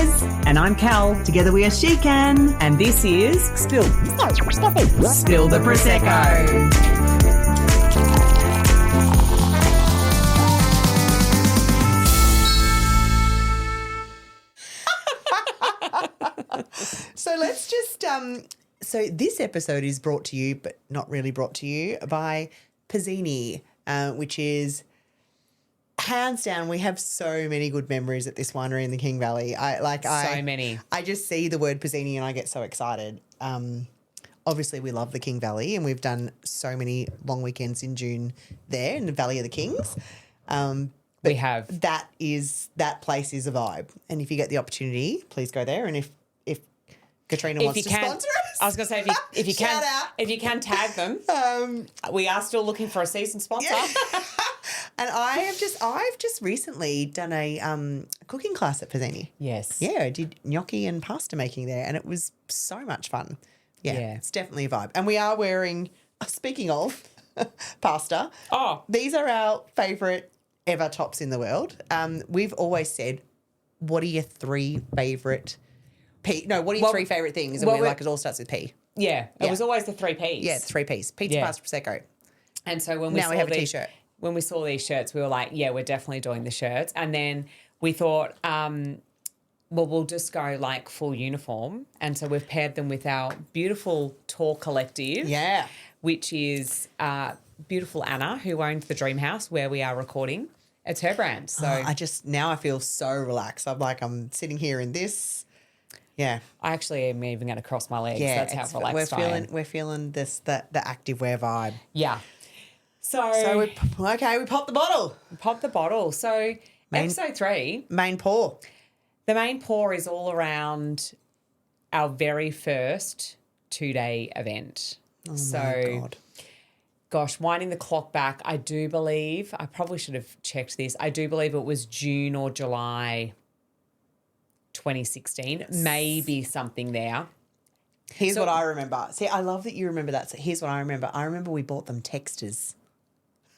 Liz. And I'm Cal. Together we are She Can. And this is Spill the Prosecco. So let's just so this episode is brought to you, but not really brought to you, by Pizzini, which is hands down. We have so many good memories at this winery in the King Valley. many. I just see the word Pizzini and I get so excited. Obviously, we love the King Valley, and we've done so many long weekends in June there in the Valley of the Kings. We have. That place is a vibe, and if you get the opportunity, please go there. And if Katrina wants to sponsor us, I was going to say if you shout out. if you can tag them, we are still looking for a season sponsor. Yeah. And I've just recently done a cooking class at Pizzini. Yes. Yeah, I did gnocchi and pasta making there, and it was so much fun. Yeah, it's definitely a vibe. And we are wearing, speaking of pasta, these are our favourite ever tops in the world. We've always said, what are your three favourite what are your three favourite things? And we're like, it all starts with P. Yeah, it was always the 3 Ps. Yeah, 3 Ps. Pizza, pasta, Prosecco. And so when we have a T-shirt. When we saw these shirts, we were like, yeah, we're definitely doing the shirts. And then we thought, we'll just go like full uniform. And so we've paired them with our beautiful tour collective. Yeah. Which is beautiful Anna, who owns the Dream House where we are recording. It's her brand. So now I feel so relaxed. I'm sitting here in this. Yeah. I actually am even going to cross my legs. Yeah, that's how relaxed I am. We're feeling this the activewear vibe. Yeah. So we popped the bottle. Pop the bottle. So episode 3. Main pour. The main pour is all around our very first 2-day event. Oh, my God. Gosh, winding the clock back, I do believe, I probably should have checked this, I do believe it was June or July 2016, maybe something there. Here's what I remember. See, I love that you remember that. So here's what I remember. I remember we bought them texters.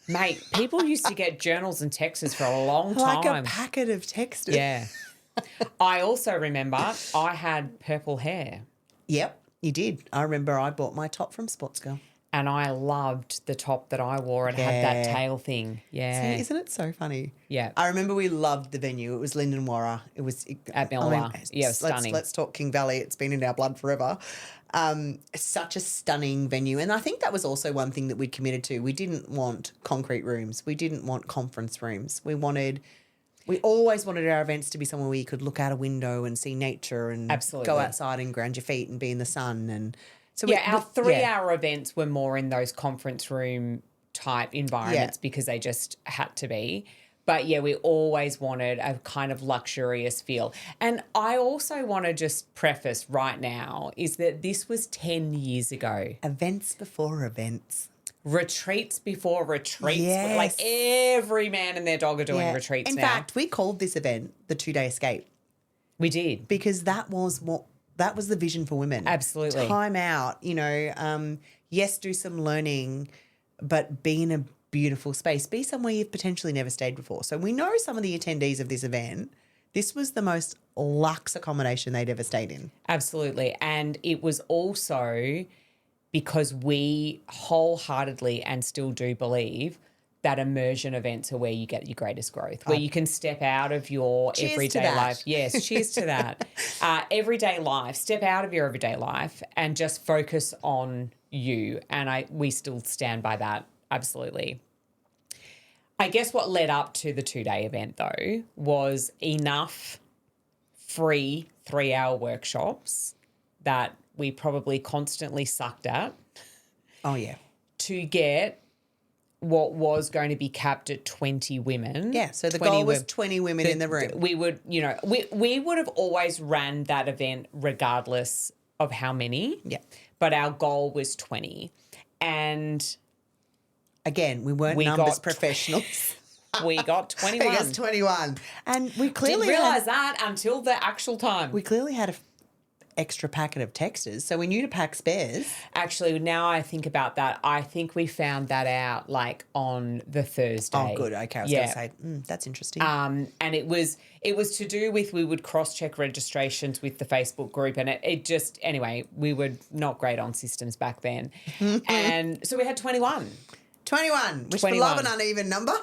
Mate, people used to get journals and texters for a long time. Like a packet of texters. Yeah. I also remember I had purple hair. Yep, you did. I remember I bought my top from Sportsgirl. And I loved the top that I wore. It had that tail thing. Yeah. See, isn't it so funny? Yeah. I remember we loved the venue. It was Lyndon Warra. It was at Melwa. Stunning. Let's talk King Valley. It's been in our blood forever. Such a stunning venue. And I think that was also one thing that we'd committed to. We didn't want concrete rooms. We didn't want conference rooms. We always wanted our events to be somewhere where you could look out a window and see nature and go outside and ground your feet and be in the sun. And so our 3-hour events were more in those conference room type environments because they just had to be. But, yeah, we always wanted a kind of luxurious feel. And I also want to just preface right now is that this was 10 years ago. Events before events. Retreats before retreats. Yes. Like every man and their dog are doing retreats now. In fact, we called this event the 2-Day Escape. We did. Because that was the vision for women. Absolutely. Time out, yes, do some learning, but be in a beautiful space. Be somewhere you've potentially never stayed before. So we know some of the attendees of this event, this was the most luxe accommodation they'd ever stayed in. Absolutely. And it was also because we wholeheartedly and still do believe that immersion events are where you get your greatest growth, where you can step out of your everyday life. Yes, cheers to that. Everyday life, step out of your everyday life and just focus on you. And we still stand by that, absolutely. I guess what led up to the 2-day event, though, was enough free 3-hour workshops that we probably constantly sucked at. Oh, yeah. To get what was going to be capped at 20 women. Yeah, so the goal was 20 women in the room. We would, we would have always ran that event regardless of how many. Yeah. But our goal was 20. And again, we weren't numbers professionals. We got 21. Yes, 21. And we clearly didn't realise that until the actual time. We clearly had extra packet of texters. So we knew to pack spares. Actually, now I think about that, I think we found that out like on the Thursday. Oh, good. Okay, I was going to say, that's interesting. And it was to do with, we would cross-check registrations with the Facebook group, and it just, anyway, we were not great on systems back then. And so we had 21. 21, which 21. For love an uneven number.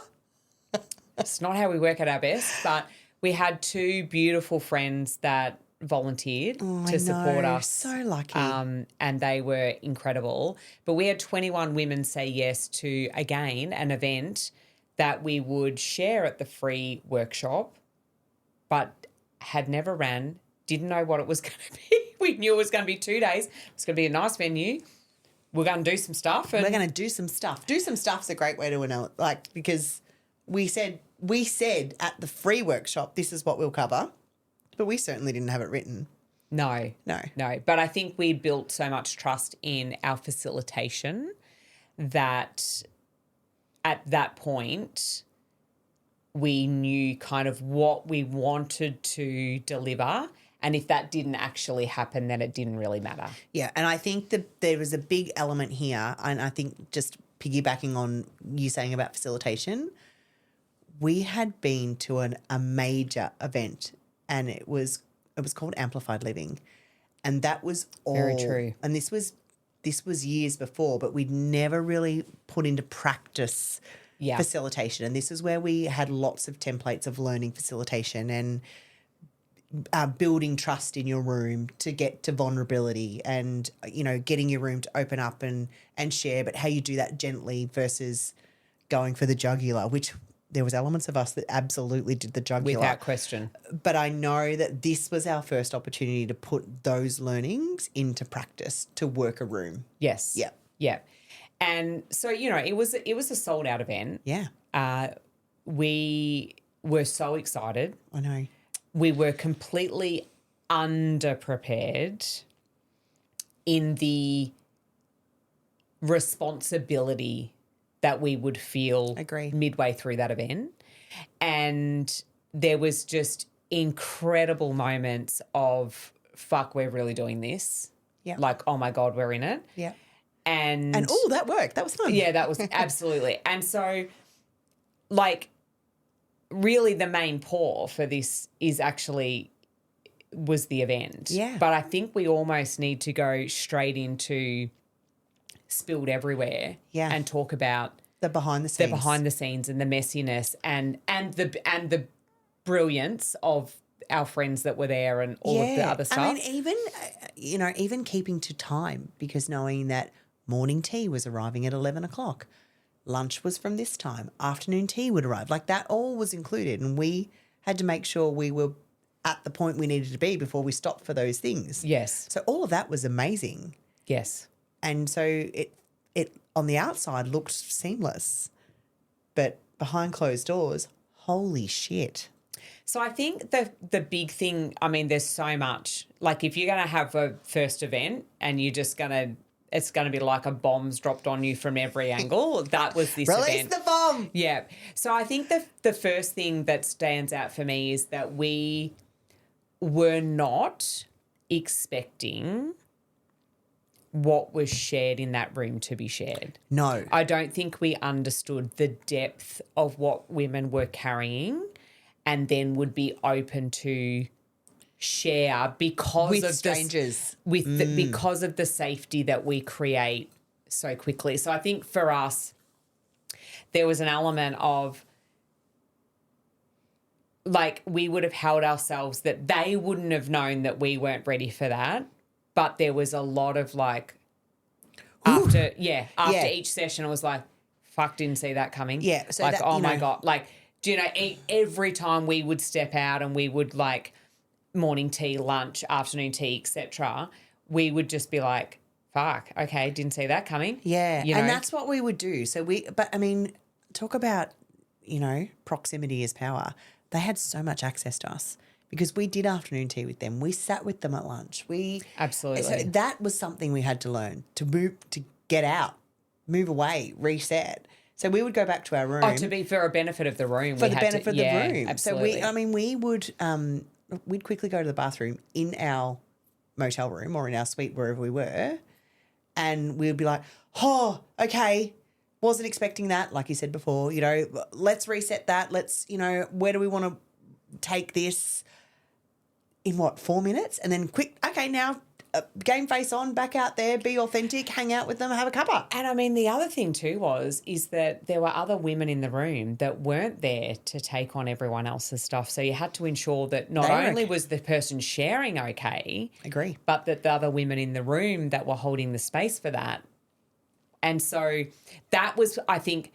It's not how we work at our best, but we had two beautiful friends that volunteered to support us. So lucky. And they were incredible. But we had 21 women say yes to, again, an event that we would share at the free workshop, but had never ran, didn't know what it was going to be. We knew it was going to be 2 days. It was going to be a nice venue. We're going to do some stuff. We're going to do some stuff. Do some stuff's a great way to know, like, because we said at the free workshop, this is what we'll cover. But we certainly didn't have it written. No. But I think we built so much trust in our facilitation that at that point we knew kind of what we wanted to deliver. And if that didn't actually happen, then it didn't really matter. Yeah, and I think that there was a big element here, and I think just piggybacking on you saying about facilitation, we had been to a major event, and it was called Amplified Living, and that was all very true. And this was years before, but we'd never really put into practice facilitation, and this is where we had lots of templates of learning facilitation and building trust in your room to get to vulnerability, and getting your room to open up and share, but how you do that gently versus going for the jugular, which there was elements of us that absolutely did the jugular. Without question. But I know that this was our first opportunity to put those learnings into practice to work a room. Yes. Yeah. Yeah. And so, it was a sold out event. Yeah. We were so excited. I know. We were completely underprepared in the responsibility that we would feel midway through that event. And there was just incredible moments of, fuck, we're really doing this. Yeah. Like, oh my God, we're in it. Yeah. And that worked. That was fun. Yeah, that was absolutely. And so, like, really the main pour for this was the event. Yeah. But I think we almost need to go straight into Spilled Everywhere and talk about the behind the scenes and the messiness and the brilliance of our friends that were there and all of the other stuff. I mean, even keeping to time, because knowing that morning tea was arriving at 11 o'clock, lunch was from this time, afternoon tea would arrive. Like, that all was included, and we had to make sure we were at the point we needed to be before we stopped for those things. Yes. So all of that was amazing. Yes. And so it on the outside looked seamless, but behind closed doors, holy shit. So I think the big thing, I mean, there's so much. Like, if you're going to have a first event and you're just it's going to be like a bomb's dropped on you from every angle. That was this event. Release the bomb. Yeah. So I think the first thing that stands out for me is that we were not expecting what was shared in that room to be shared. No. I don't think we understood the depth of what women were carrying and then would be open to share because with of strangers. Because of the safety that we create so quickly. So I think for us, there was an element of, like, we would have held ourselves that they wouldn't have known that we weren't ready for that. But there was a lot of, like, after each session, it was like, fuck, didn't see that coming. Yeah. So like, that, oh my God. Like, do you know, every time we would step out and we would, like, morning tea, lunch, afternoon tea, etc., we would just be like, fuck, okay, didn't see that coming. Yeah. You know? And that's what we would do. So but I mean, talk about, proximity is power. They had so much access to us because we did afternoon tea with them. We sat with them at lunch. Absolutely. So that was something we had to learn, to get out, move away, reset. So we would go back to our room. Oh, to be for a benefit of the room. For the benefit of the room. Absolutely. So we would, we'd quickly go to the bathroom in our motel room or in our suite, wherever we were, and we'd be like, oh, okay, wasn't expecting that, like you said before, let's reset that. Let's, where do we want to take this in 4 minutes? And then quick, okay, now game face on, back out there, be authentic, hang out with them, have a cuppa. And I mean, the other thing too is that there were other women in the room that weren't there to take on everyone else's stuff. So you had to ensure that not only was the person sharing okay, agree, but that the other women in the room that were holding the space for that. And so that was, I think,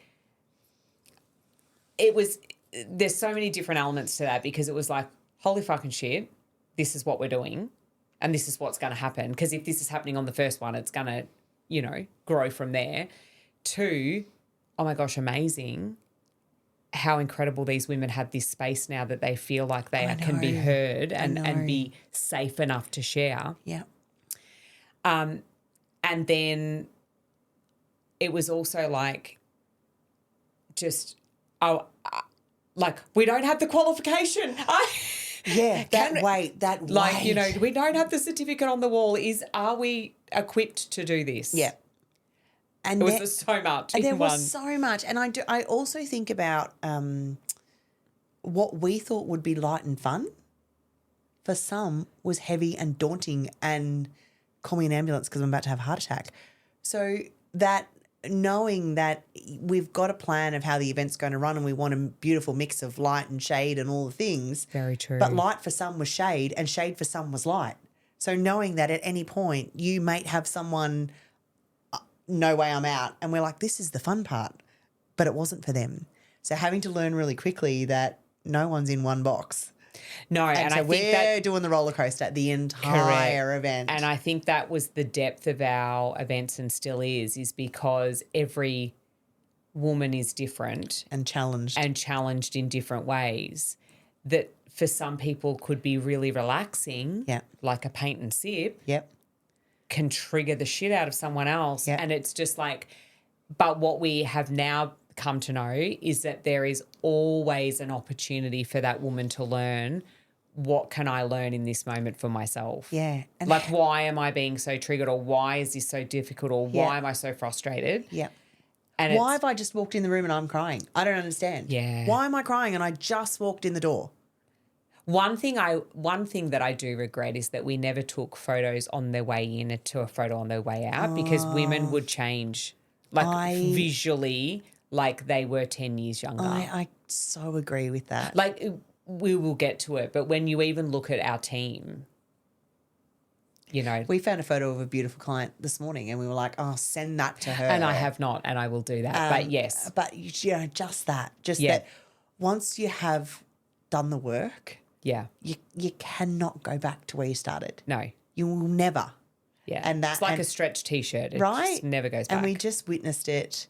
there's so many different elements to that, because it was like, holy fucking shit, this is what we're doing. And this is what's going to happen. Because if this is happening on the first one, it's going to, grow from there. 2, oh my gosh, amazing how incredible these women have this space now that they feel like they can be heard and be safe enough to share. Yeah. And then it was also like we don't have the qualification. Yeah, that weight. Like, we don't have the certificate on the wall. Are we equipped to do this? Yeah. And there was so much. There was so much. And I also think about what we thought would be light and fun for some was heavy and daunting and call me an ambulance because I'm about to have a heart attack. So that knowing that we've got a plan of how the event's going to run and we want a beautiful mix of light and shade and all the things. Very true. But light for some was shade and shade for some was light. So knowing that at any point you might have someone, no way I'm out, and we're like, this is the fun part, but it wasn't for them. So having to learn really quickly that no one's in one box. No, and so I think we're doing the roller coaster the entire event. And I think that was the depth of our events and still is because every woman is different. And challenged in different ways that for some people could be really relaxing, like a paint and sip, can trigger the shit out of someone else. And it's just like, but what we have now come to know is that there is always an opportunity for that woman to learn, what can I learn in this moment for myself? Yeah. And like, why am I being so triggered, or why is this so difficult, or why am I so frustrated? Yeah. And why have I just walked in the room and I'm crying? I don't understand. Yeah. Why am I crying and I just walked in the door? One thing that I do regret is that we never took photos on their way in to a photo on their way out, because women would change visually like they were 10 years younger. I so agree with that. Like, we will get to it, but when you even look at our team, we found a photo of a beautiful client this morning and we were like, oh, send that to her. And I have not, and I will do that. But yes. But, just that once you have done the work, you cannot go back to where you started. No. You will never. Yeah. And it's like a stretched T-shirt. It just never goes back. And we just witnessed it.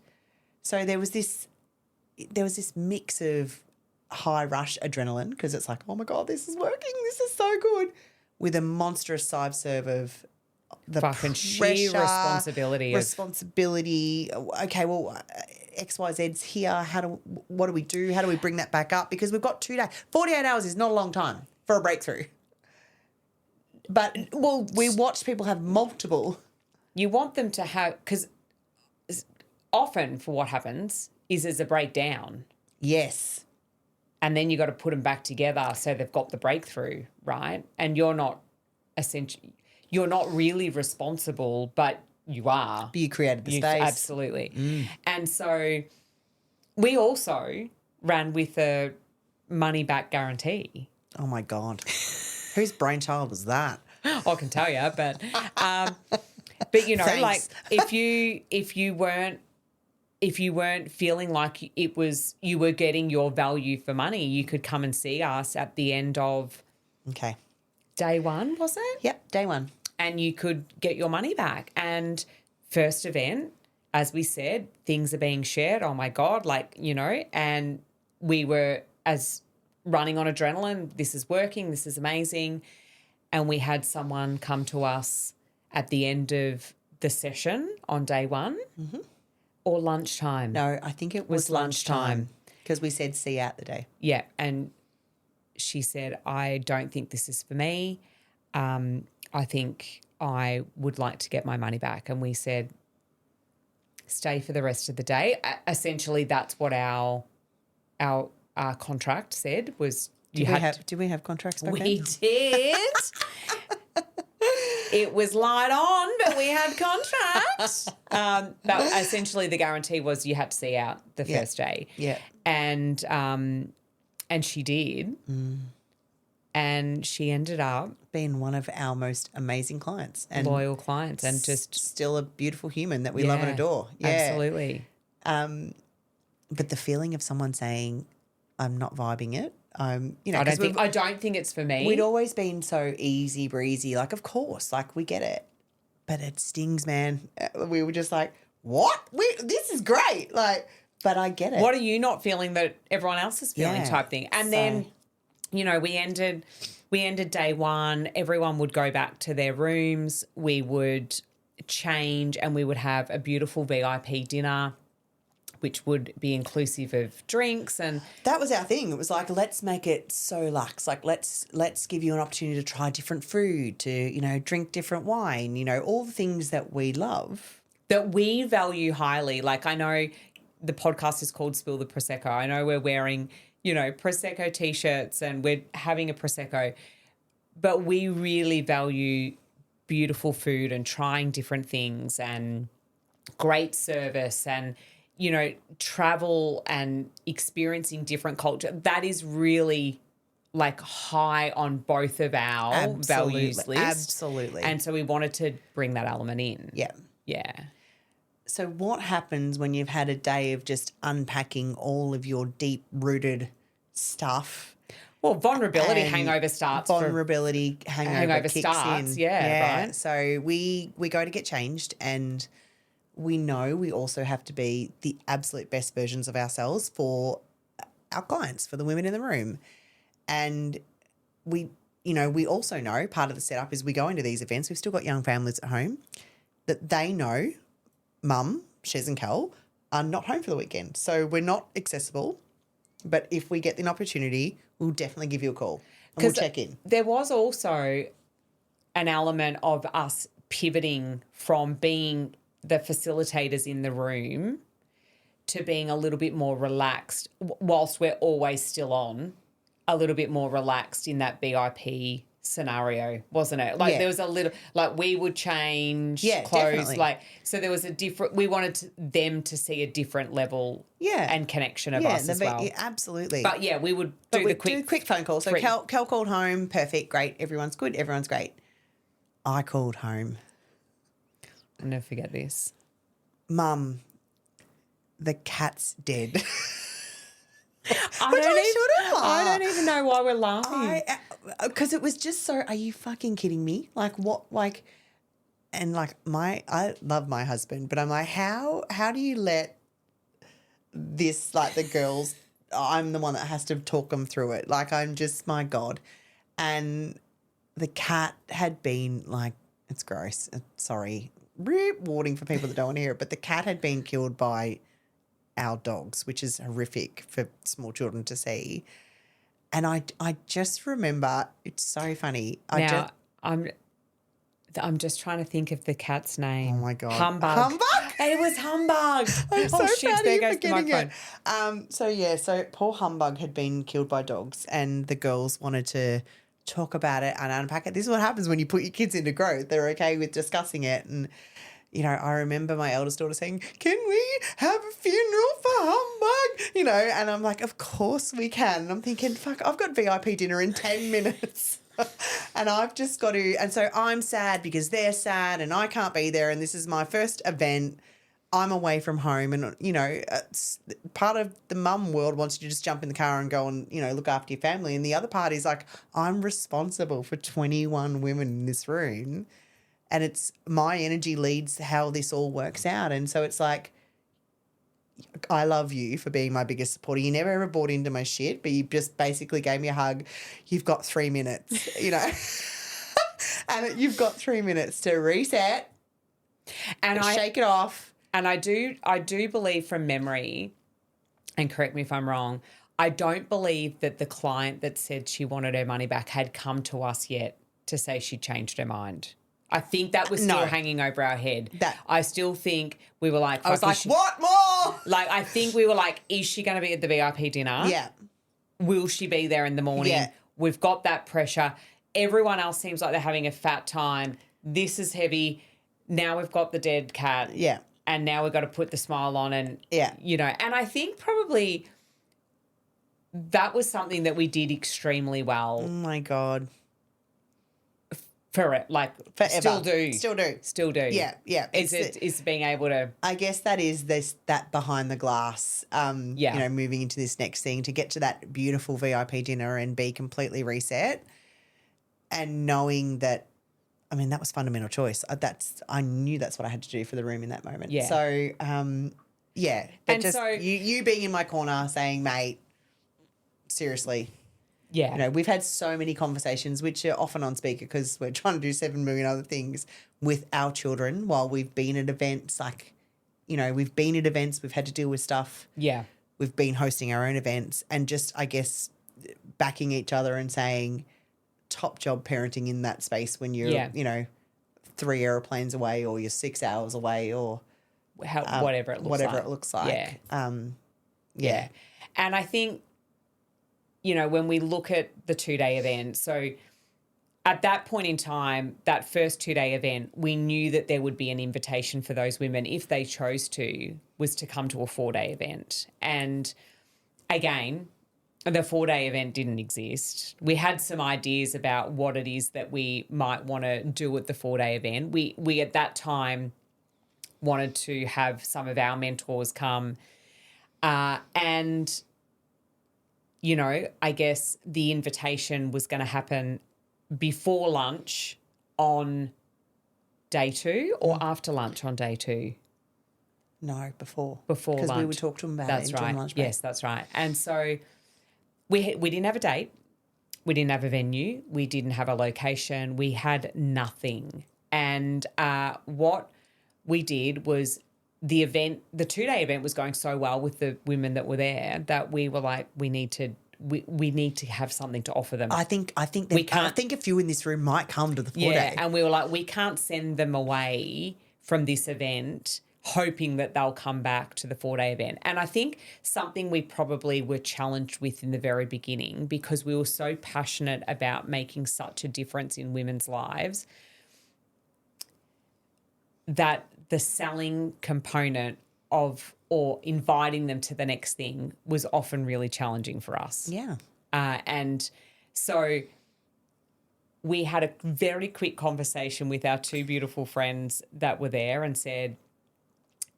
So there was this mix of high rush adrenaline, because it's like, oh my God, this is working. This is so good. With a monstrous side serve of the fucking sheer responsibility. Okay, well, XYZ's here. What do we do? How do we bring that back up? Because we've got 2 days. 48 hours is not a long time for a breakthrough. But we watch people have multiple. You want them to have, because often for what happens is there's a breakdown. Yes. And then you got to put them back together so they've got the breakthrough, right? And you're not really responsible, but you are. But you created the space. Absolutely. And so we also ran with a money back guarantee. Oh my God. Whose brainchild was that? I can tell you, but like if you weren't feeling like you were getting your value for money, you could come and see us at the end of day 1, was it? Yep, day 1. And you could get your money back. And first event, as we said, things are being shared. Oh my God, and we were as running on adrenaline. This is working. This is amazing. And we had someone come to us at the end of the session on day 1. Mm-hmm. Or lunchtime. No, I think it was lunchtime. Because we said see you out the day. Yeah, and she said, I don't think this is for me. I think I would like to get my money back. And we said, stay for the rest of the day. Essentially, that's what our contract said was Did we have contracts back we then? did. It was light on, but we had contracts. But essentially the guarantee was you had to see out the first day. Yeah. And she did. And she ended up being one of our most amazing clients and loyal clients and just still a beautiful human that we love and adore. Yeah. Absolutely. But the feeling of someone saying, I'm not vibing it, I don't think it's for me. We'd always been so easy breezy, like, of course, like, we get it. But it stings, man. We were just like, what? This is great. Like, but I get it. What are you not feeling that everyone else is feeling type thing? And then, we ended day one. Everyone would go back to their rooms. We would change and we would have a beautiful VIP dinner, which would be inclusive of drinks. And that was our thing. It was like, let's make it so luxe. Like, let's give you an opportunity to try different food, to, drink different wine, all the things that we love. That we value highly. Like, I know the podcast is called Spill the Prosecco. I know we're wearing, Prosecco T-shirts and we're having a Prosecco. But we really value beautiful food and trying different things and great service and, travel and experiencing different culture. That is really like high on both of our values list. Absolutely. And so we wanted to bring that element in. Yeah. Yeah. So what happens when you've had a day of just unpacking all of your deep-rooted stuff? Well, vulnerability hangover starts. Hangover kicks starts, in. yeah. Right? So we go to get changed and we know we also have to be the absolute best versions of ourselves for our clients, for the women in the room. And we also know part of the setup is we go into these events, we've still got young families at home, that they know Mum, Shez and Cal are not home for the weekend. So we're not accessible. But if we get the opportunity, we'll definitely give you a call and we'll check in. There was also an element of us pivoting from being the facilitators in the room to being a little bit more relaxed, whilst we're always still on, a little bit more relaxed in that VIP scenario, wasn't it? Like there was a little, like we would change clothes. Definitely. Like, so there was we wanted them to see a different level and connection of us as well. Yeah, absolutely. But we would do quick phone call. So Cal called home, perfect, great, everyone's good, everyone's great. I called home. I'll never forget this. Mum, the cat's dead. I don't even know why we're laughing. Because it was just so, are you fucking kidding me? Like what, like, and like I love my husband, but I'm like, how do you let this, like the girls, I'm the one that has to talk them through it. Like I'm just, my God. And the cat had been like, it's gross. Sorry. Warning for people that don't want to hear it, but the cat had been killed by our dogs, which is horrific for small children to see. And I just remember, it's so funny. I'm just trying to think of the cat's name. Oh my God. Humbug. It was Humbug. I'm so shit, there goes the microphone. So poor Humbug had been killed by dogs and the girls wanted to talk about it and unpack it. This is what happens when you put your kids into growth. They're okay with discussing it. And, I remember my eldest daughter saying, can we have a funeral for Humbug? And I'm like, of course we can. And I'm thinking, fuck, I've got VIP dinner in 10 minutes. And I've just got to, and so I'm sad because they're sad and I can't be there. And this is my first event. I'm away from home and, it's part of the mum world wants you to just jump in the car and go and, look after your family. And the other part is like, I'm responsible for 21 women in this room and it's my energy leads how this all works out. And so it's like, I love you for being my biggest supporter. You never ever bought into my shit, but you just basically gave me a hug. You've got 3 minutes, and you've got 3 minutes to reset and shake it off. And I do believe from memory, and correct me if I'm wrong, I don't believe that the client that said she wanted her money back had come to us yet to say she changed her mind. I think that was still hanging over our head. I still think we were like, I was like, what more? Like, I think we were like, is she going to be at the VIP dinner? Yeah. Will she be there in the morning? Yeah. We've got that pressure. Everyone else seems like they're having a fat time. This is heavy. Now we've got the dead cat. Yeah. And now we've got to put the smile on and, you know, and I think probably that was something that we did extremely well. Oh, my God. For it, like, forever. Still do. Yeah. It's being able to. I guess that is that behind the glass, you know, moving into this next thing to get to that beautiful VIP dinner and be completely reset and knowing that, I mean, that was fundamental choice. I knew that's what I had to do for the room in that moment. Yeah. So, but and just so, you being in my corner saying, mate, seriously. Yeah. You know, we've had so many conversations, which are often on speaker because we're trying to do 7 million other things with our children while we've been at events. Like, you know, we've been at events, we've had to deal with stuff. Yeah. We've been hosting our own events and just, I guess, backing each other and saying top job parenting in that space when you're, you know, 3 airplanes away or you're 6 hours away or whatever it looks like. Yeah. And I think, you know, when we look at the 2-day event, so at that point in time, that first 2-day event, we knew that there would be an invitation for those women, if they chose to, was to come to a 4-day event. And again, the 4-day event didn't exist. We had some ideas about what it is that we might want to do at the 4-day event. We at that time wanted to have some of our mentors come and, you know, I guess the invitation was going to happen before lunch on day 2 or after lunch on day 2? No, before. Before lunch. Because we would talk to them about it during lunch break. Yes, that's right. And so we didn't have a date. We didn't have a venue. We didn't have a location. We had nothing. And what we did was the 2-day event was going so well with the women that were there that we were like, we need to have something to offer them. I think a few in this room might come to the 4-day. Yeah, and we were like, we can't send them away from this event hoping that they'll come back to the 4-day event. And I think something we probably were challenged with in the very beginning, because we were so passionate about making such a difference in women's lives, that the selling component of or inviting them to the next thing was often really challenging for us. Yeah. And so we had a very quick conversation with our 2 beautiful friends that were there and said,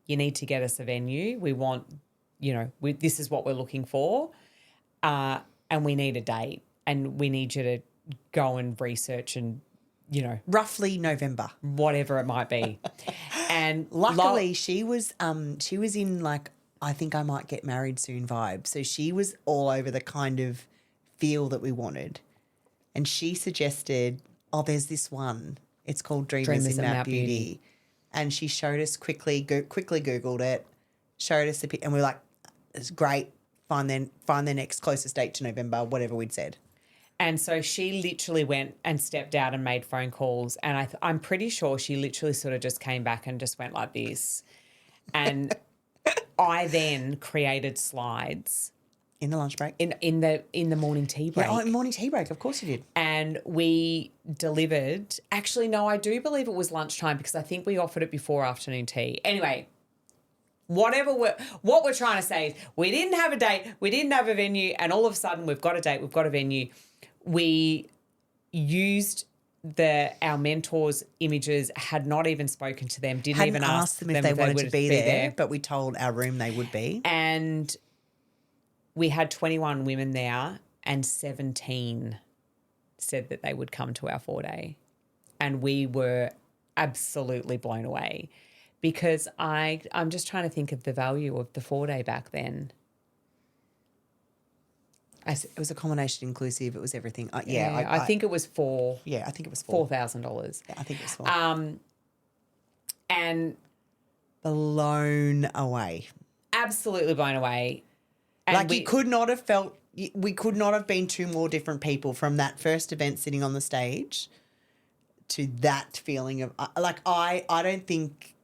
you need to get us a venue. We want, you know, this is what we're looking for, and we need a date, and we need you to go and research and, you know, roughly November, whatever it might be. And luckily she was in like, I think I might get married soon vibe. So she was all over the kind of feel that we wanted. And she suggested, there's this one. It's called Dreamers in Mount Beauty. And she showed us quickly Googled it, showed us and we were like, it's great. Find their next closest date to November, whatever we'd said. And so she literally went and stepped out and made phone calls. And I'm pretty sure she literally sort of just came back and just went like this. And I then created slides. In the lunch break? In the morning tea break. Yeah, in morning tea break, of course you did. And we delivered. Actually, no, I do believe it was lunchtime because I think we offered it before afternoon tea. Anyway, what we're trying to say is we didn't have a date, we didn't have a venue, and all of a sudden we've got a date, we've got a venue. We used our mentors' images, had not even spoken to them, didn't even ask them if they wanted to be there, but we told our room they would be. And we had 21 women there and 17 said that they would come to our 4-day. And we were absolutely blown away because I'm just trying to think of the value of the 4-day back then. It was a combination inclusive. It was everything. I think it was $4,000. Yeah, I think it was $4,000. Yeah, I think it was $4,000. And blown away. Absolutely blown away. And like we could not have been 2 more different people from that first event sitting on the stage to that feeling of I don't think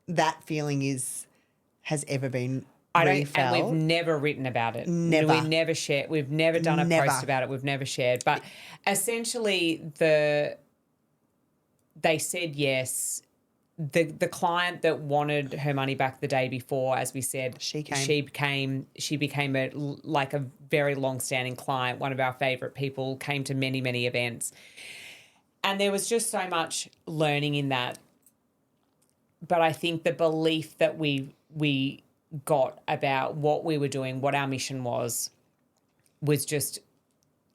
that feeling has ever been refelt. And we've never written about it. Never. We never shared. We've never done a post about it. We've never shared. But essentially they said yes. The client that wanted her money back the day before, as we said, she became a very long-standing client, one of our favourite people, came to many, many events. And there was just so much learning in that. But I think the belief that we got about what we were doing, what our mission was just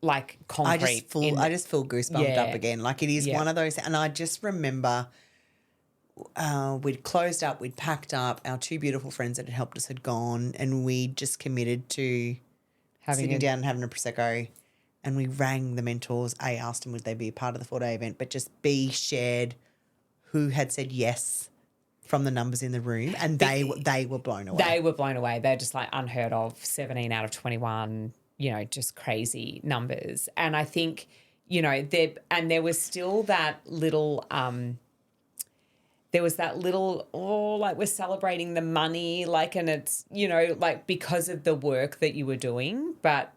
like concrete. I just feel goosebumped up again. Like it is one of those, and I just remember we'd closed up, we'd packed up, our two beautiful friends that had helped us had gone, and we just committed to sitting down and having a Prosecco, and we rang the mentors, asked them would they be a part of the 4-day event, but just shared who had said yes from the numbers in the room, and they were blown away. They were blown away. They're just like unheard of, 17 out of 21, just crazy numbers. And I think, there was still that little we're celebrating the money, and it's, because of the work that you were doing, but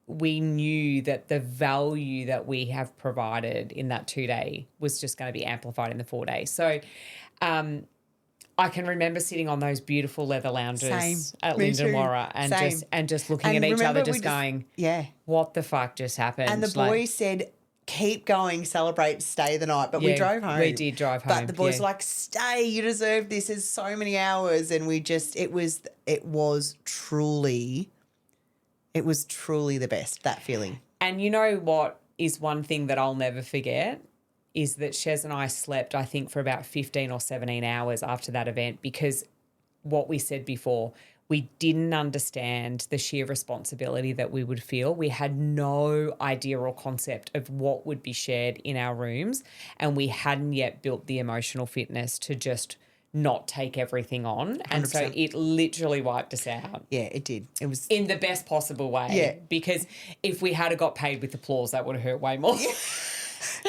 we knew that the value that we have provided in that 2-day was just going to be amplified in the 4-day. So I can remember sitting on those beautiful leather lounges at Linda Mora and just looking at each other, going, what the fuck just happened? And the boys said, keep going, celebrate, stay the night. But we drove home. We did drive home. But the boys were like, stay, you deserve this. There's so many hours. And it was truly the best, that feeling. And you know what is one thing that I'll never forget is that Shez and I slept, I think, for about 15 or 17 hours after that event, because what we said before, we didn't understand the sheer responsibility that we would feel. We had no idea or concept of what would be shared in our rooms, and we hadn't yet built the emotional fitness to just not take everything on. 100%. And so it literally wiped us out. Yeah, it did. It was in the best possible way. Yeah. Because if we had got paid with applause, that would have hurt way more. Yeah.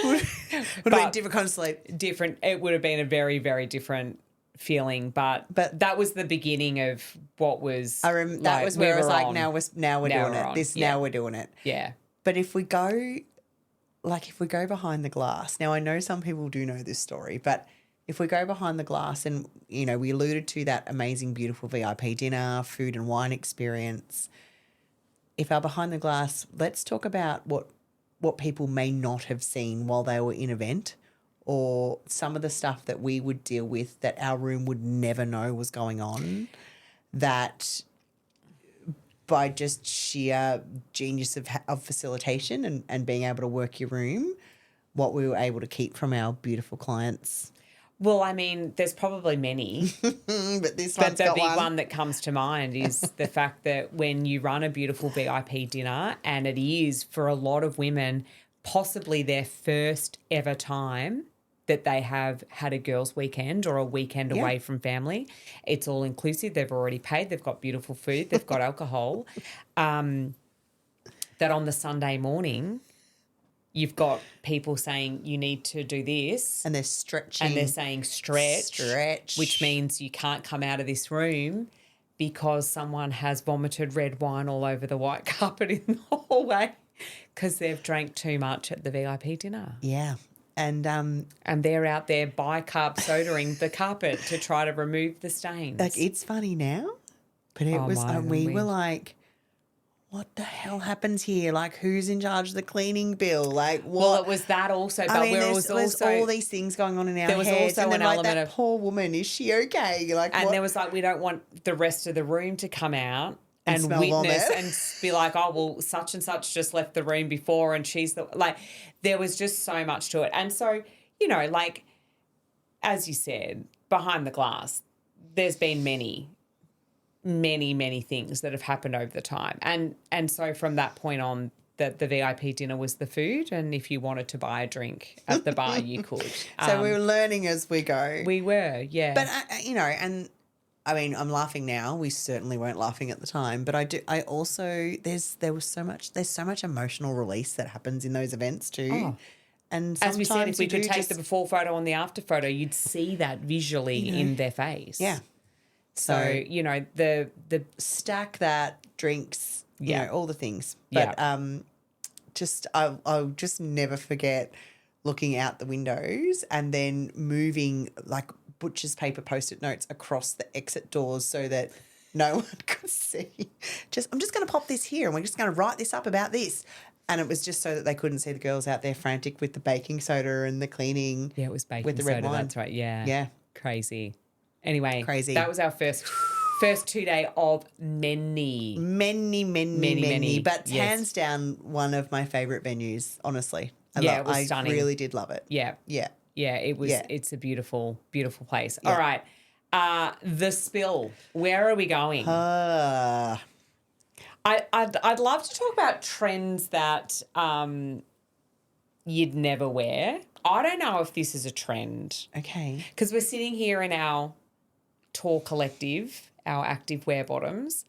would have been different kind of sleep. It would have been a very, very different feeling. But that was the beginning of what was. That was where I was like, now we're doing it. Now we're doing it. Yeah. But if we go behind the glass, now I know some people do know this story, but if we go behind the glass and, we alluded to that amazing, beautiful VIP dinner, food and wine experience. If our behind the glass, let's talk about what people may not have seen while they were in event, or some of the stuff that we would deal with that our room would never know was going on, that by just sheer genius of facilitation and being able to work your room, what we were able to keep from our beautiful clients. Well, I mean, there's probably many. but the big one that comes to mind is the fact that when you run a beautiful VIP dinner, and it is for a lot of women possibly their first ever time that they have had a girls' weekend or a weekend away from family. It's all inclusive. They've already paid. They've got beautiful food. They've got alcohol. That on the Sunday morning, you've got people saying you need to do this. And they're stretching. And they're saying stretch. Which means you can't come out of this room because someone has vomited red wine all over the white carpet in the hallway because they've drank too much at the VIP dinner. Yeah. And they're out there bicarb sodaing the carpet to try to remove the stains. Like, it's funny now, but it was we were like, what the hell happens here? Like, who's in charge of the cleaning bill? Like, what? Well, it was that also, but there's all these things going on in our heads. There was also and then, an element of poor woman. Is she okay? Like, and there was we don't want the rest of the room to come out and witness and be like, oh, well, such and such just left the room before, and she's there was just so much to it. And so, as you said, behind the glass, there's been many things that have happened over the time. And so from that point on, the VIP dinner was the food, and if you wanted to buy a drink at the bar, you could. So we were learning as we go. We were, yeah. But, and I mean, I'm laughing now. We certainly weren't laughing at the time. But there's so much emotional release that happens in those events too. And as we said, if we could take just the before photo and the after photo, you'd see that visually in their face. Yeah. So, you know, the stack that, drinks, you Yeah. know, all the things. But I'll just never forget looking out the windows and then moving like butcher's paper Post-it notes across the exit doors so that no one could see. I'm just going to pop this here and we're just going to write this up about this. And it was just so that they couldn't see the girls out there frantic with the baking soda and the cleaning. Yeah, it was baking with the soda. red wine. That's right. Yeah. Yeah. Crazy. Anyway, Crazy. That was our first 2 day of many. But Yes. hands down, one of my favourite venues, honestly. It was stunning. I really did love it. Yeah. Yeah. Yeah, it was. Yeah. It's a beautiful, beautiful place. Yeah. All right. The spill. Where are we going? I'd love to talk about trends that you'd never wear. I don't know if this is a trend. Okay. Because we're sitting here in our Tor collective, our active wear bottoms,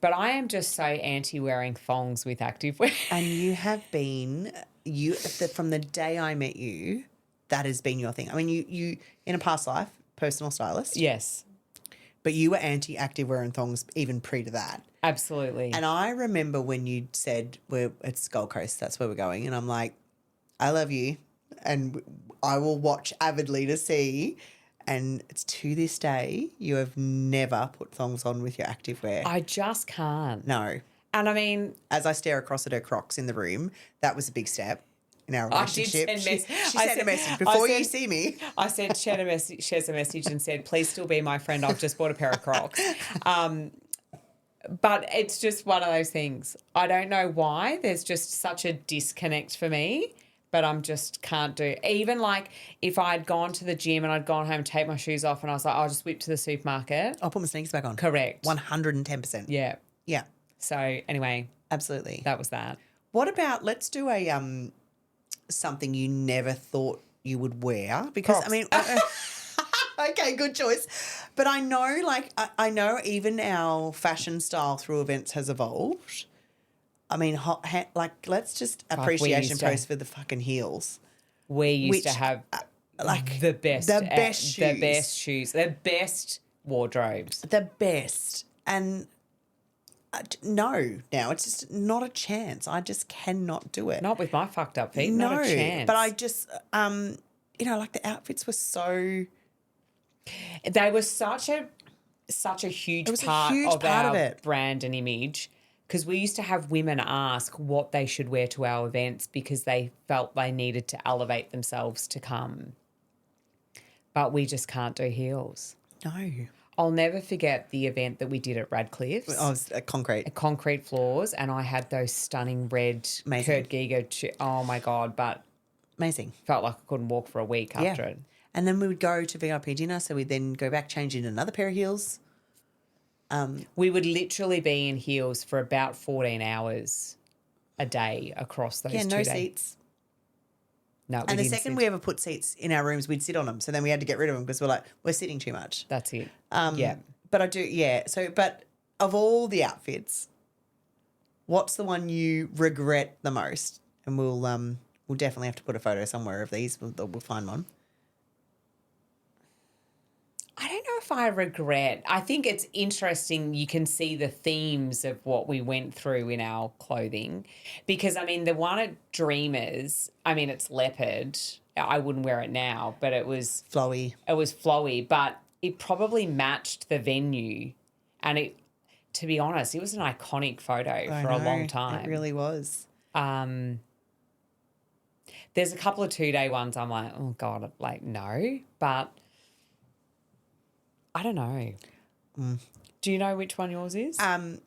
but I am just so anti wearing thongs with active wear. And you have been from the day I met you, that has been your thing. I mean, you in a past life, personal stylist. Yes. But you were anti-active wear and thongs even pre to that. Absolutely. And I remember when you said, it's Gold Coast, that's where we're going. And I'm like, I love you and I will watch avidly to see. And it's to this day, you have never put thongs on with your active wear. I just can't. No. And I mean, as I stare across at her Crocs in the room, that was a big step in our relationship. She sent a message before you see me. I said, shares a message and said, please still be my friend. I've just bought a pair of Crocs. But it's just one of those things. I don't know why. There's just such a disconnect for me, but I'm just can't do. Even like if I'd gone to the gym and I'd gone home, take my shoes off and I was like, I'll just whip to the supermarket. I'll put my sneakers back on. Correct. 110%. Yeah. Yeah. So anyway. Absolutely. That was that. What about, let's do a something you never thought you would wear? Because, Crocs. I mean, okay, good choice. But I know, like, I know even our fashion style through events has evolved. I mean, let's just appreciation post for the fucking heels. We used to have like the best shoes. The best shoes. The best wardrobes. The best. And no, now it's just not a chance. I just cannot do it. Not with my fucked up feet. No, not a chance. but I just, like the outfits were so. They were such a huge part of our brand and image, because we used to have women ask what they should wear to our events because they felt they needed to elevate themselves to come. But we just can't do heels. No. I'll never forget the event that we did at Radcliffe's. Oh, it was concrete floors, and I had those stunning red Kurt Giger. Oh, my God, but amazing. Felt like I couldn't walk for a week after it. And then we would go to VIP dinner, so we'd then go back, change in another pair of heels. We would literally be in heels for about 14 hours a day across those 2 days. Yeah, no seats. No, and the second we ever put seats in our rooms, we'd sit on them. So then we had to get rid of them because we're sitting too much. That's it. Yeah. But I do, yeah. So, but of all the outfits, what's the one you regret the most? And we'll definitely have to put a photo somewhere of these. We'll find one. I don't know if I regret. I think it's interesting. You can see the themes of what we went through in our clothing, because I mean, the one at Dreamers, I mean, it's leopard. I wouldn't wear it now, but it was flowy. It was flowy, but it probably matched the venue, and it. To be honest, it was an iconic photo for a long time. It really was. There's a couple of 2-day ones. I'm like, oh God, like no, but. I don't know. Do you know which one yours is? I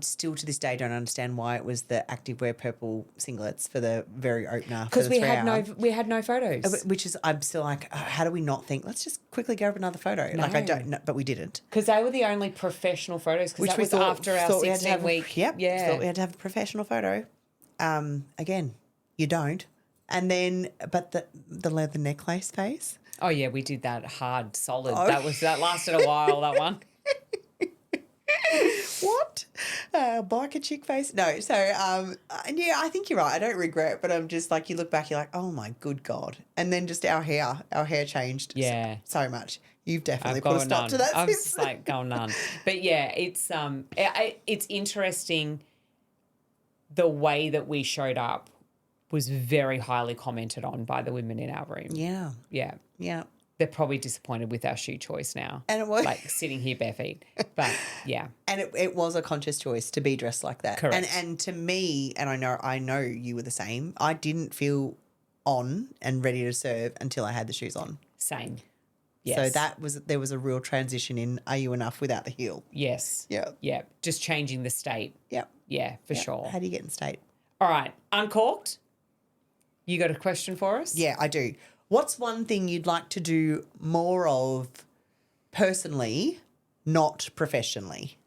still to this day don't understand why it was the activewear purple singlets for the very opener. Because we had no photos. Which is, I'm still like, how do we not think? Let's just quickly grab another photo. No. Like I don't know, but we didn't. Because they were the only professional photos. Because that was after our 16-week. Yep. Yeah. Thought we had to have a professional photo. Again, you don't. And then, but the leather necklace face. Oh yeah, we did that hard, solid. Oh. That lasted a while. That one. What? Biker chick face? No. So, and yeah, I think you're right. I don't regret, but I'm just like, you look back, you're like, oh my good God. And then just our hair changed so much. You've definitely put a stop to that. I was just like, go none. But yeah, it's interesting. The way that we showed up was very highly commented on by the women in our room. Yeah. Yeah. Yeah. They're probably disappointed with our shoe choice now. And it was like sitting here bare feet. But yeah. And it was a conscious choice to be dressed like that. Correct. And to me, and I know you were the same, I didn't feel on and ready to serve until I had the shoes on. Same. Yes. So there was a real transition in are you enough without the heel? Yes. Yeah. Yeah. Just changing the state. Yep. Yeah, for sure. How do you get in state? All right. Uncorked. You got a question for us? Yeah, I do. What's one thing you'd like to do more of personally, not professionally?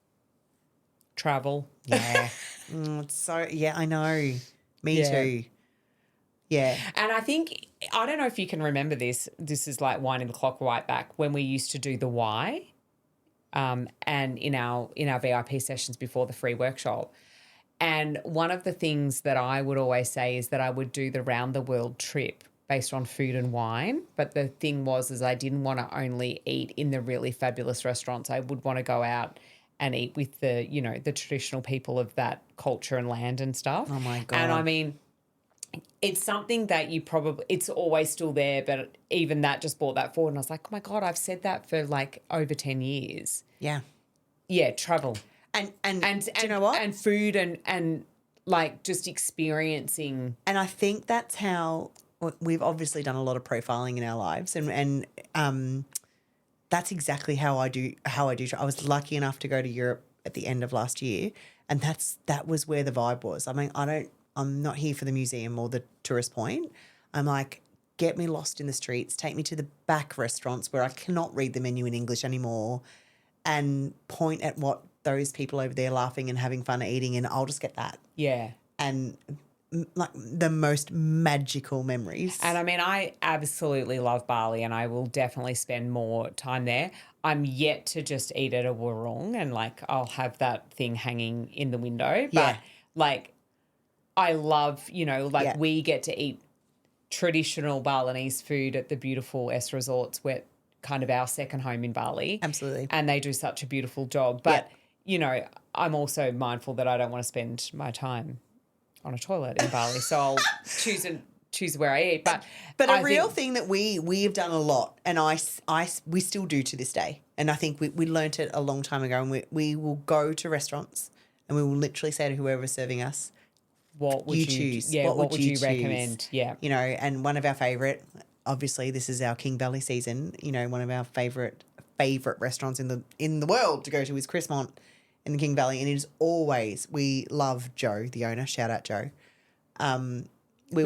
Travel. Yeah. I know. Me too. Yeah. And I think, I don't know if you can remember this. This is like winding the clock right back when we used to do the why, and in our VIP sessions before the free workshop. And one of the things that I would always say is that I would do the round the world trip based on food and wine. But the thing was I didn't want to only eat in the really fabulous restaurants. I would want to go out and eat with the, the traditional people of that culture and land and stuff. Oh my God. And I mean, it's something that it's always still there, but even that just brought that forward. And I was like, oh my God, I've said that for like over 10 years. Yeah. Yeah, travel. And do you know what? And food and like just experiencing. And I think that's how we've obviously done a lot of profiling in our lives, and that's exactly how I do. I was lucky enough to go to Europe at the end of last year, and that was where the vibe was. I mean, I'm not here for the museum or the tourist point. I'm like, get me lost in the streets, take me to the back restaurants where I cannot read the menu in English anymore, and point at what those people over there laughing and having fun eating, and I'll just get that. Yeah. And like the most magical memories. And I mean, I absolutely love Bali and I will definitely spend more time there. I'm yet to just eat at a warung and like I'll have that thing hanging in the window. But like I love, we get to eat traditional Balinese food at the beautiful S resorts where kind of our second home in Bali. Absolutely. And they do such a beautiful job. But, I'm also mindful that I don't want to spend my time on a toilet in Bali. So I'll choose where I eat. But a real thing that we have done a lot, and we still do to this day. And I think we learnt it a long time ago. And we will go to restaurants and we will literally say to whoever's serving us, what would you choose? Yeah, what would you recommend? Yeah. And one of our favourite, obviously this is our King Valley season, one of our favourite restaurants in the world to go to is Chrismont in the King Valley. And it is always, we love Joe, the owner, shout out Joe. We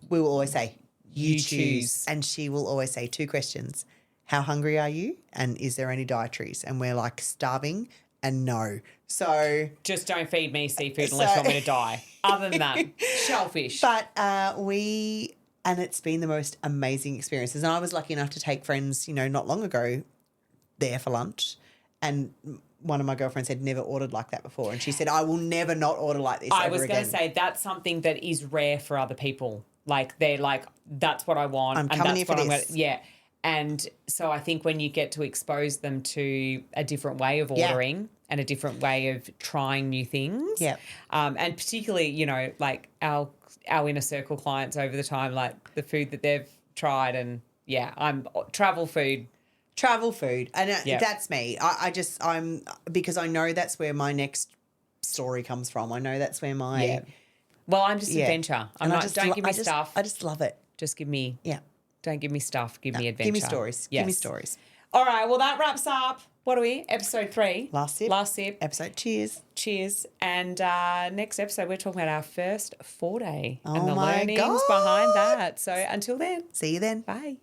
will always say, you choose. And she will always say 2 questions. How hungry are you? And is there any dietaries? And we're like starving and no. So just don't feed me seafood unless you want me to die. Other than that, shellfish. But and it's been the most amazing experiences. And I was lucky enough to take friends, not long ago there for lunch. And one of my girlfriends had never ordered like that before. And she said, I will never not order like this I was going to say that's something that is rare for other people. Like they're like, that's what I want. I'm coming here for this. Yeah. And so I think when you get to expose them to a different way of ordering and a different way of trying new things. Yeah. And particularly, like our inner circle clients over the time, like the food that they've tried and I'm travel food. And that's me. I'm because I know that's where my next story comes from. I know that's where my... Yeah. Well, I'm just adventure. Don't give me stuff. I just love it. Just give me... Yeah. Don't give me stuff. Give me adventure. Give me stories. Yes. Give me stories. All right. Well, that wraps up. What are we? Episode 3. Last sip. Episode. Cheers. And next episode, we're talking about our first 4-day and the my learnings God. behind that. So until then. See you then. Bye.